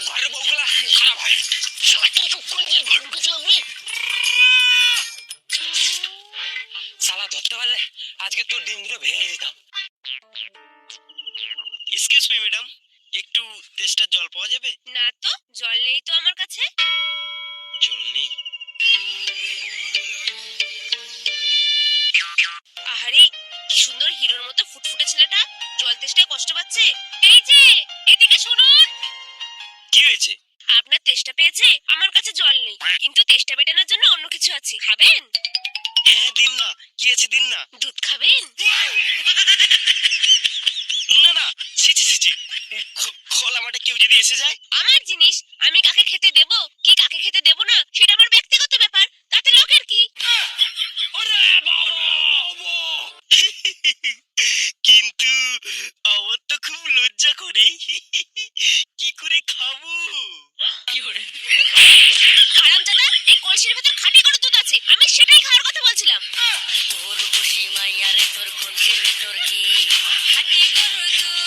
ঘরের বউগুলা খারাপ হয়। ঘরে ঢুকেছিলাম রে, শালা ধরতে পারলে আজকে তোর ডিম দুটো ভেঙে দিতাম। এক্সকিউজ মি ম্যাডাম, একটু তেষ্টার জল পাওয়া যাবে? না তো, জল নেই তো আমার কাছে। জল নেই? আহারে, কি সুন্দর হিরোর মতো ফুটফুটে ছেলেটা জল তেষ্টায় কষ্ট পাচ্ছে। এই যে, এদিকে শুনুন। কি হয়েছে? আপনার তেষ্টা পেয়েছে, আমার কাছে জল নেই, কিন্তু তেষ্টা মেটানোর জন্য অন্য কিছু আছে, খাবেন? হ্যাঁ দিন না, কি আছে দিন না। দুধ খাবেন? না না, ছি ছি ছি ছি, খোলা মাঠে কেউ যদি এসে যায়? আমার জিনিস আমি কাকে খেতে দেব কি কাকে খেতে দেব না সেটা আমার ব্যক্তিগত ব্যাপার, তাতে লোকের কি? ওরে বাবা! কিন্তু আমার তো খুব লজ্জা করে, কি করে খাবো? হারামজাদা, এই কলসির ভেতর খাঁটি গরুর দুধ আছে, আমি সেটাই খাওয়ার কথা বলছিলাম। তোর বসি মাইয়ারে তোর কলসির ভেতর কি খাটি গরুর দুধ